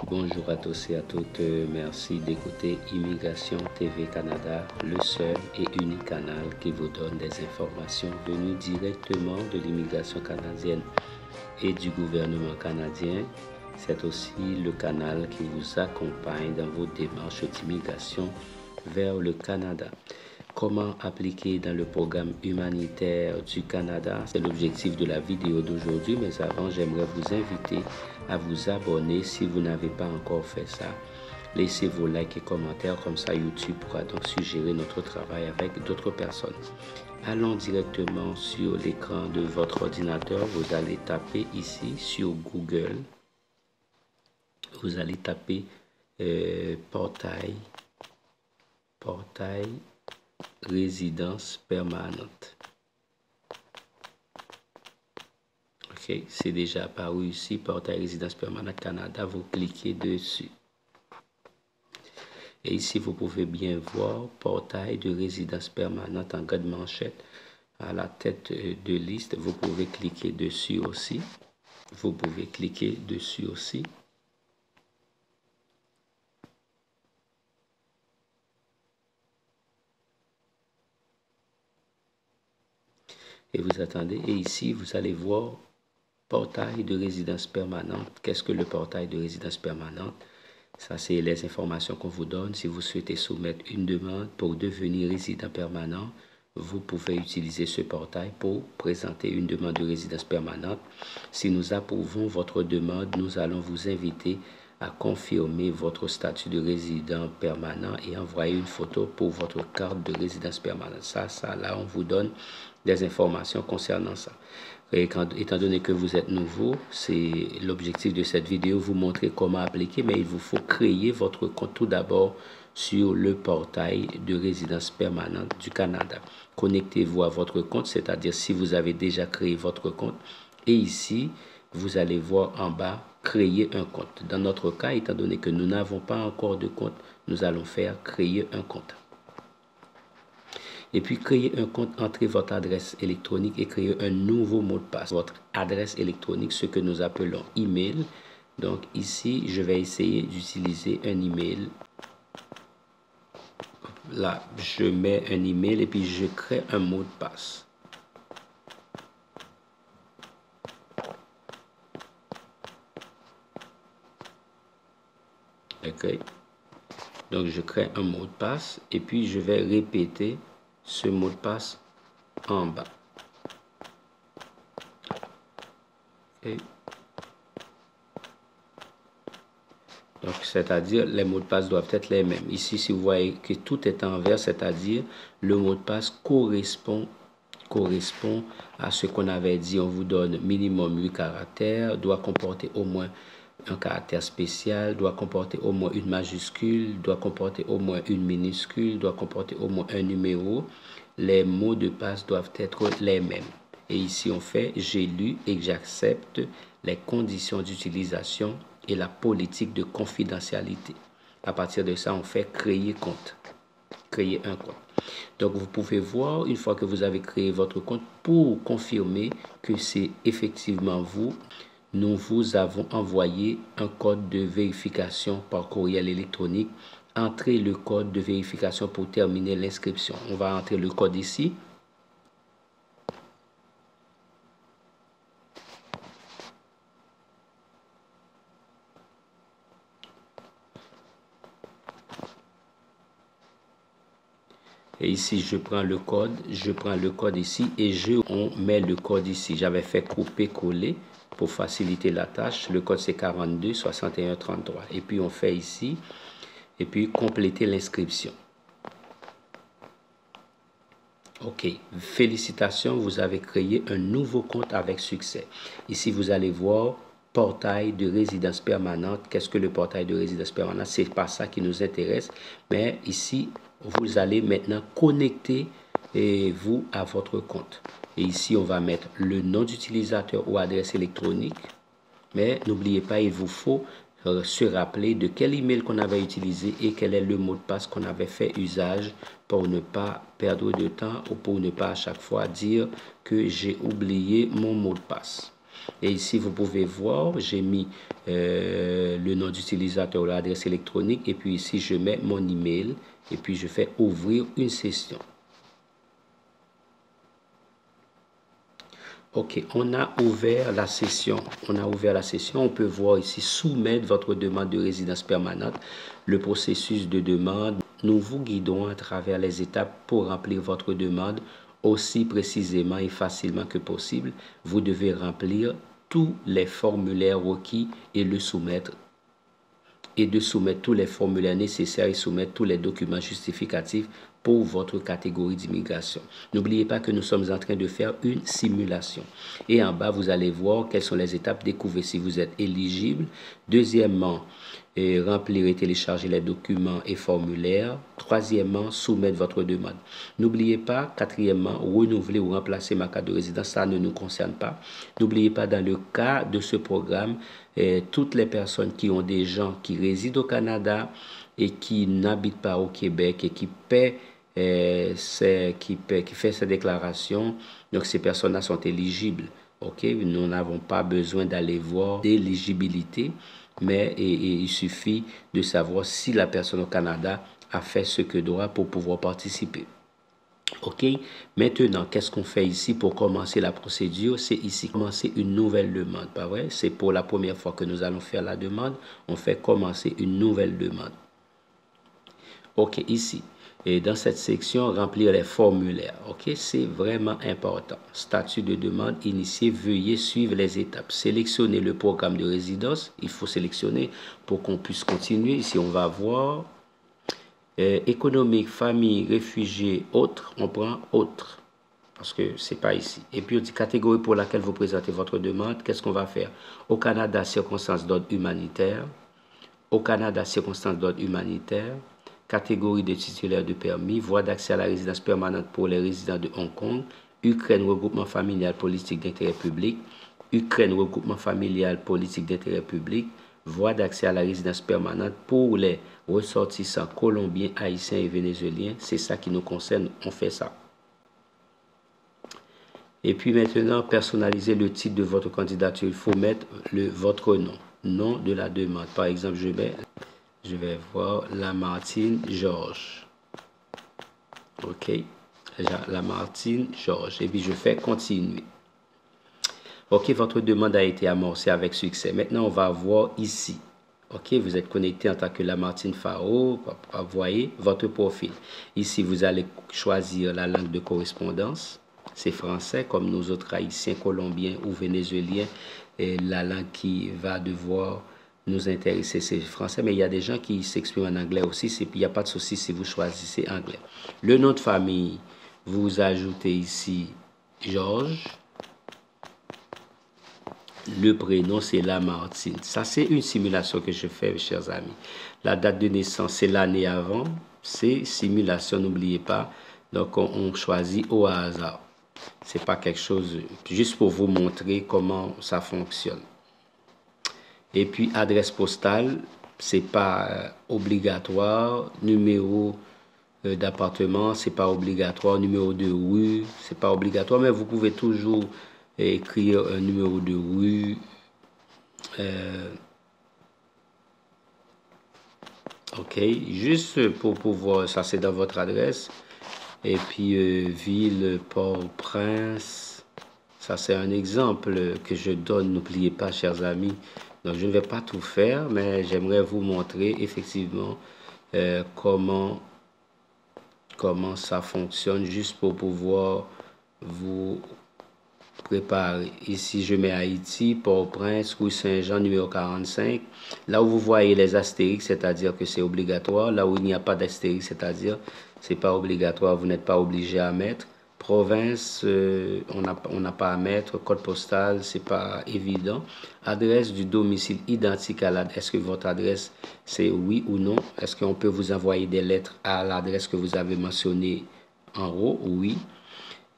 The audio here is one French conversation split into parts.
Bonjour à tous et à toutes, merci d'écouter Immigration TV Canada, le seul et unique canal qui vous donne des informations venues directement de l'immigration canadienne et du gouvernement canadien. C'est aussi le canal qui vous accompagne dans vos démarches d'immigration vers le Canada. Comment appliquer dans le programme humanitaire du Canada? C'est l'objectif de la vidéo d'aujourd'hui, mais avant, j'aimerais vous inviter à vous abonner si vous n'avez pas encore fait ça. Laissez vos likes et commentaires, comme ça YouTube pourra donc suggérer notre travail avec d'autres personnes. Allons directement sur l'écran de votre ordinateur. Vous allez taper ici sur Google. Vous allez taper portail résidence permanente. Ok, c'est déjà apparu ici, portail résidence permanente Canada. Vous cliquez dessus. Et ici, vous pouvez bien voir portail de résidence permanente en grande manchette à la tête de liste. Vous pouvez cliquer dessus aussi. Vous pouvez cliquer dessus aussi. Et vous attendez. Et ici, vous allez voir portail de résidence permanente. Qu'est-ce que le portail de résidence permanente? Ça, c'est les informations qu'on vous donne. Si vous souhaitez soumettre une demande pour devenir résident permanent, vous pouvez utiliser ce portail pour présenter une demande de résidence permanente. Si nous approuvons votre demande, nous allons vous inviter à confirmer votre statut de résident permanent et envoyer une photo pour votre carte de résidence permanente. Ça, là, on vous donne des informations concernant ça. Et étant donné que vous êtes nouveau, c'est l'objectif de cette vidéo, vous montrer comment appliquer, mais il vous faut créer votre compte tout d'abord sur le portail de résidence permanente du Canada. Connectez-vous à votre compte, c'est-à-dire si vous avez déjà créé votre compte. Et ici, vous allez voir en bas, créer un compte. Dans notre cas, étant donné que nous n'avons pas encore de compte, nous allons faire créer un compte. Et puis, créer un compte, entrez votre adresse électronique et créer un nouveau mot de passe. Votre adresse électronique, ce que nous appelons email. Donc, ici, je vais essayer d'utiliser un email. Là, je mets un email et puis je crée un mot de passe. OK. Donc, je crée un mot de passe et puis je vais répéter ce mot de passe en bas. Okay. Donc, c'est-à-dire, les mots de passe doivent être les mêmes. Ici, si vous voyez que tout est en vert, c'est-à-dire, le mot de passe correspond à ce qu'on avait dit. On vous donne minimum 8 caractères, doit comporter au moins un caractère spécial, doit comporter au moins une majuscule, doit comporter au moins une minuscule, doit comporter au moins un numéro. Les mots de passe doivent être les mêmes. Et ici, on fait « J'ai lu et j'accepte les conditions d'utilisation et la politique de confidentialité ». À partir de ça, on fait « Créer compte ». Créer un compte. Donc, vous pouvez voir, une fois que vous avez créé votre compte, pour confirmer que c'est effectivement vous, nous vous avons envoyé un code de vérification par courriel électronique. Entrez le code de vérification pour terminer l'inscription. On va entrer le code ici. Et ici, je prends le code ici et on met le code ici. J'avais fait couper-coller pour faciliter la tâche. Le code, c'est 42 61 33. Et puis, on fait ici et puis compléter l'inscription. OK. Félicitations, vous avez créé un nouveau compte avec succès. Ici, vous allez voir portail de résidence permanente. Qu'est-ce que le portail de résidence permanente? C'est pas ça qui nous intéresse. Mais ici, vous allez maintenant connecter vous à votre compte. Et ici, on va mettre le nom d'utilisateur ou adresse électronique. Mais n'oubliez pas, il vous faut se rappeler de quel email qu'on avait utilisé et quel est le mot de passe qu'on avait fait usage pour ne pas perdre de temps ou pour ne pas à chaque fois dire que j'ai oublié mon mot de passe. Et ici, vous pouvez voir, j'ai mis le nom d'utilisateur ou l'adresse électronique. Et puis ici, je mets mon email. Et puis, je fais ouvrir une session. OK, on a ouvert la session. On peut voir ici soumettre votre demande de résidence permanente. Le processus de demande, nous vous guidons à travers les étapes pour remplir votre demande aussi précisément et facilement que possible. Vous devez remplir tous les formulaires requis et de soumettre tous les formulaires nécessaires et soumettre tous les documents justificatifs pour votre catégorie d'immigration. N'oubliez pas que nous sommes en train de faire une simulation. Et en bas, vous allez voir quelles sont les étapes. Découvrez si vous êtes éligible. Deuxièmement, remplir et télécharger les documents et formulaires. Troisièmement, soumettre votre demande. N'oubliez pas, quatrièmement, renouveler ou remplacer ma carte de résidence. Ça ne nous concerne pas. N'oubliez pas, dans le cas de ce programme, toutes les personnes qui ont des gens qui résident au Canada et qui n'habitent pas au Québec et qui paient qui fait ces déclarations, donc ces personnes-là sont éligibles. Ok, nous n'avons pas besoin d'aller voir l'éligibilité, mais il suffit de savoir si la personne au Canada a fait ce que doit pour pouvoir participer. Ok, maintenant, qu'est-ce qu'on fait ici pour commencer la procédure? C'est ici, commencer une nouvelle demande, pas vrai? C'est pour la première fois que nous allons faire la demande. On fait commencer une nouvelle demande. Ok, ici. Et dans cette section, remplir les formulaires. Ok, c'est vraiment important. Statut de demande initié. Veuillez suivre les étapes. Sélectionnez le programme de résidence. Il faut sélectionner pour qu'on puisse continuer. Ici, on va voir économique, famille, réfugiés, autres. On prend autres parce que c'est pas ici. Et puis, on dit catégorie pour laquelle vous présentez votre demande. Qu'est-ce qu'on va faire? Au Canada, circonstances d'ordre humanitaire. Au Canada, circonstances d'ordre humanitaire. Catégorie de titulaires de permis, voie d'accès à la résidence permanente pour les résidents de Hong Kong, Ukraine, regroupement familial politique d'intérêt public, Ukraine, regroupement familial politique d'intérêt public, voie d'accès à la résidence permanente pour les ressortissants colombiens, haïtiens et vénézuéliens. C'est ça qui nous concerne, on fait ça. Et puis maintenant, personnaliser le titre de votre candidature. Il faut mettre votre nom de la demande. Par exemple, je vais voir Lamartine Georges. OK. Lamartine Georges. Et puis, je fais continuer. OK, votre demande a été amorcée avec succès. Maintenant, on va voir ici. OK, vous êtes connecté en tant que Lamartine Faro. Vous voyez votre profil. Ici, vous allez choisir la langue de correspondance. C'est français, comme nos autres haïtiens, colombiens ou vénézuéliens. Et la langue qui va devoir nous intéresser, c'est français, mais il y a des gens qui s'expriment en anglais aussi. Il n'y a pas de souci si vous choisissez anglais. Le nom de famille, vous ajoutez ici Georges. Le prénom, c'est Lamartine. Ça, c'est une simulation que je fais, mes chers amis. La date de naissance, c'est l'année avant. C'est simulation, n'oubliez pas. Donc, on choisit au hasard. C'est pas quelque chose, juste pour vous montrer comment ça fonctionne. Et puis, adresse postale, c'est pas obligatoire. Numéro d'appartement, c'est pas obligatoire. Numéro de rue, c'est pas obligatoire. Mais vous pouvez toujours écrire un numéro de rue. OK, juste pour pouvoir, ça c'est dans votre adresse. Et puis, ville, Port-au-Prince. Ça, c'est un exemple que je donne. N'oubliez pas, chers amis. Donc, je ne vais pas tout faire, mais j'aimerais vous montrer effectivement comment ça fonctionne, juste pour pouvoir vous préparer. Ici, je mets Haïti, Port-au-Prince, rue Saint-Jean, numéro 45. Là où vous voyez les astérix, c'est-à-dire que c'est obligatoire. Là où il n'y a pas d'astérix, c'est-à-dire c'est pas obligatoire, vous n'êtes pas obligé à mettre. Province, on n'a pas à mettre. Code postal, c'est pas évident. Adresse du domicile identique à l'adresse. Est-ce que votre adresse, c'est oui ou non? Est-ce qu'on peut vous envoyer des lettres à l'adresse que vous avez mentionnée en haut? Oui.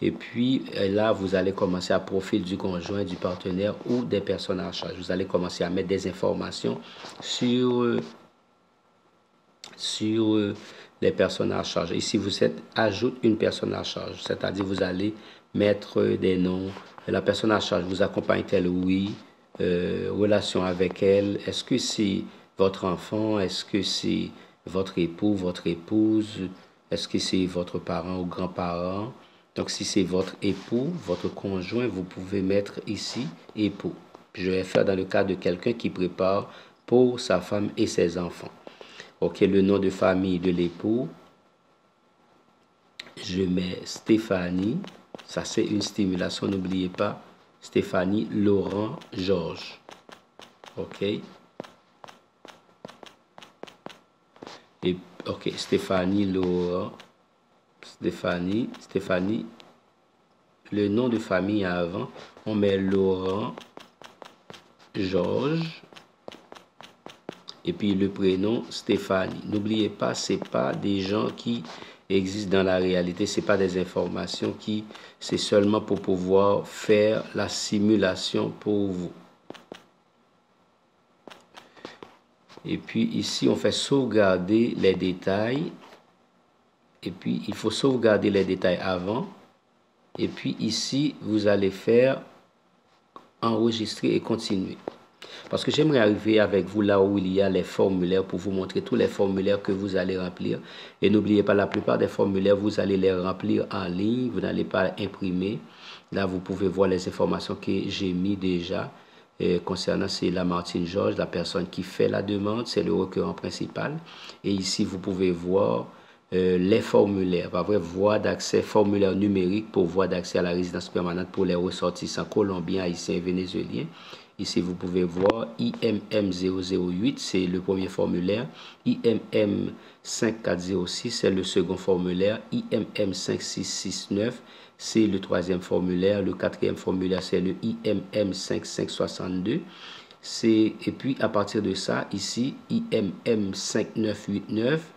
Et puis là, vous allez commencer à profil du conjoint, du partenaire ou des personnes en charge. Vous allez commencer à mettre des informations sur sur les personnes à charge. Ici, vous ajoute une personne à charge, c'est-à-dire vous allez mettre des noms. La personne à charge vous accompagne-t-elle? Oui. Relation avec elle. Est-ce que c'est votre enfant? Est-ce que c'est votre époux, votre épouse? Est-ce que c'est votre parent ou grand-parent? Donc, si c'est votre époux, votre conjoint, vous pouvez mettre ici époux. Je vais faire dans le cas de quelqu'un qui prépare pour sa femme et ses enfants. Ok, le nom de famille de l'époux. Je mets Stéphanie. Ça, c'est une stimulation, n'oubliez pas. Stéphanie, Laurent, Georges. Ok. Et, ok, Stéphanie, Laurent, Stéphanie. Le nom de famille avant, on met Laurent, Georges. Et puis le prénom Stéphanie. N'oubliez pas, c'est pas des gens qui existent dans la réalité, c'est pas des informations qui, c'est seulement pour pouvoir faire la simulation pour vous. Et puis ici, on fait sauvegarder les détails. Et puis, il faut sauvegarder les détails avant. Et puis ici, vous allez faire enregistrer et continuer. Parce que j'aimerais arriver avec vous là où il y a les formulaires pour vous montrer tous les formulaires que vous allez remplir. Et n'oubliez pas, la plupart des formulaires, vous allez les remplir en ligne. Vous n'allez pas imprimer. Là, vous pouvez voir les informations que j'ai mis déjà. Concernant, c'est Lamartine Georges, la personne qui fait la demande. C'est le requérant principal. Et ici, vous pouvez voir les formulaires. Pas vrai, voie d'accès, formulaire numérique pour voie d'accès à la résidence permanente pour les ressortissants colombiens, haïtiens et vénézuéliens. Ici, vous pouvez voir IMM 008, c'est le premier formulaire. IMM 5406, c'est le second formulaire. IMM 5669, c'est le troisième formulaire. Le quatrième formulaire, c'est le IMM 5562. Et puis, à partir de ça, ici, IMM 5989.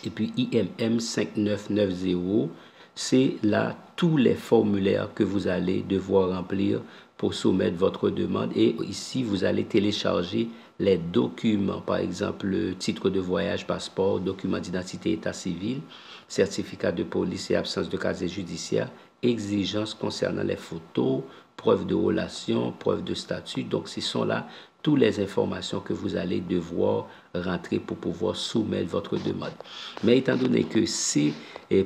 Et puis IMM 5990, c'est là tous les formulaires que vous allez devoir remplir pour soumettre votre demande. Et ici, vous allez télécharger les documents, par exemple, le titre de voyage, passeport, document d'identité, état civil, certificat de police et absence de casier judiciaire, exigences concernant les photos, preuves de relation, preuves de statut. Donc, ce sont là toutes les informations que vous allez devoir rentrer pour pouvoir soumettre votre demande. Mais étant donné que c'est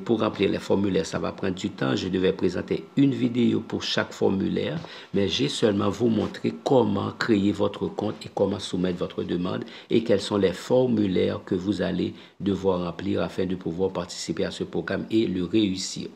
pour remplir les formulaires, ça va prendre du temps, je devais présenter une vidéo pour chaque formulaire, mais j'ai seulement vous montrer comment créer votre compte et comment soumettre votre demande et quels sont les formulaires que vous allez devoir remplir afin de pouvoir participer à ce programme et le réussir.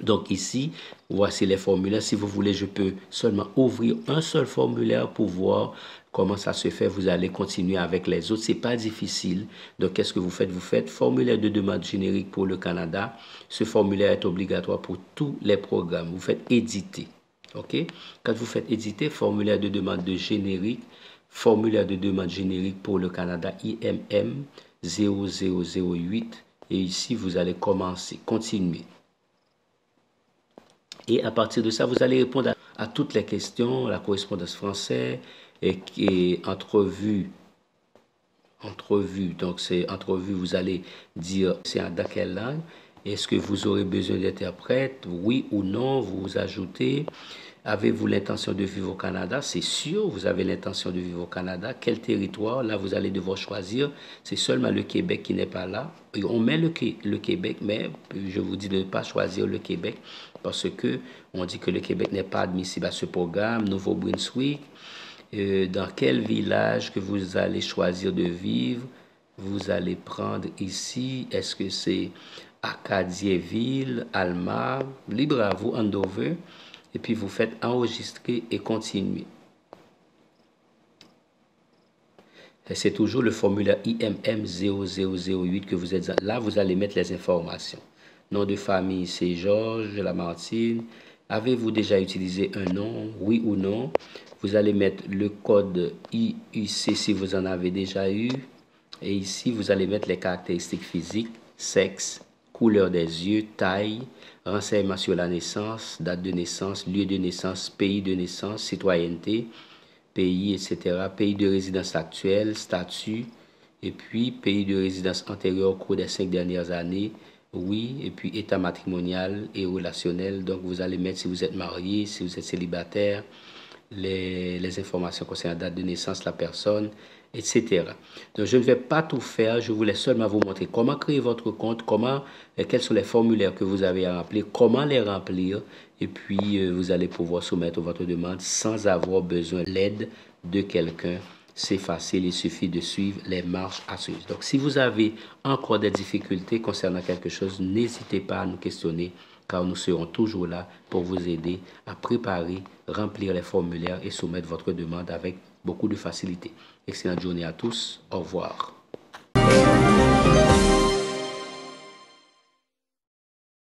Donc ici, voici les formulaires. Si vous voulez, je peux seulement ouvrir un seul formulaire pour voir comment ça se fait. Vous allez continuer avec les autres. C'est pas difficile. Donc, qu'est-ce que vous faites? Vous faites formulaire de demande générique pour le Canada. Ce formulaire est obligatoire pour tous les programmes. Vous faites éditer. OK? Quand vous faites éditer, formulaire de demande de générique, formulaire de demande générique pour le Canada IMM 0008. Et ici, vous allez commencer, continuer. Et à partir de ça, vous allez répondre à toutes les questions, la correspondance française et entrevue. Donc, c'est entrevue, vous allez dire c'est dans quelle langue. Est-ce que vous aurez besoin d'interprète? Oui ou non, vous ajoutez. Avez-vous l'intention de vivre au Canada? C'est sûr, vous avez l'intention de vivre au Canada. Quel territoire? Là, vous allez devoir choisir. C'est seulement le Québec qui n'est pas là. Et on met le Québec, mais je vous dis de ne pas choisir le Québec parce que on dit que le Québec n'est pas admissible à ce programme. Nouveau-Brunswick. Dans quel village que vous allez choisir de vivre? Vous allez prendre ici. Est-ce que c'est Acadienville, Alma, libre à vous, Andover? Et puis vous faites enregistrer et continuer. C'est toujours le formulaire IMM 0008 que vous êtes. Là, vous allez mettre les informations. Nom de famille, c'est Georges Lamartine. Avez-vous déjà utilisé un nom? Oui ou non? Vous allez mettre le code IUC si vous en avez déjà eu. Et ici, vous allez mettre les caractéristiques physiques, sexe, couleur des yeux, taille, renseignements sur la naissance, date de naissance, lieu de naissance, pays de naissance, citoyenneté, pays, etc. Pays de résidence actuelle, statut. Et puis, pays de résidence antérieure au cours des 5 dernières années, oui. Et puis, état matrimonial et relationnel. Donc, vous allez mettre si vous êtes marié, si vous êtes célibataire, les informations concernant la date de naissance de la personne, etc. Donc, je ne vais pas tout faire. Je voulais seulement vous montrer comment créer votre compte, quels sont les formulaires que vous avez à remplir, comment les remplir. Et puis, vous allez pouvoir soumettre votre demande sans avoir besoin de l'aide de quelqu'un. C'est facile, il suffit de suivre les marches à suivre. Donc, si vous avez encore des difficultés concernant quelque chose, n'hésitez pas à nous questionner, car nous serons toujours là pour vous aider à préparer, remplir les formulaires et soumettre votre demande avec beaucoup de facilité. Excellente journée à tous. Au revoir.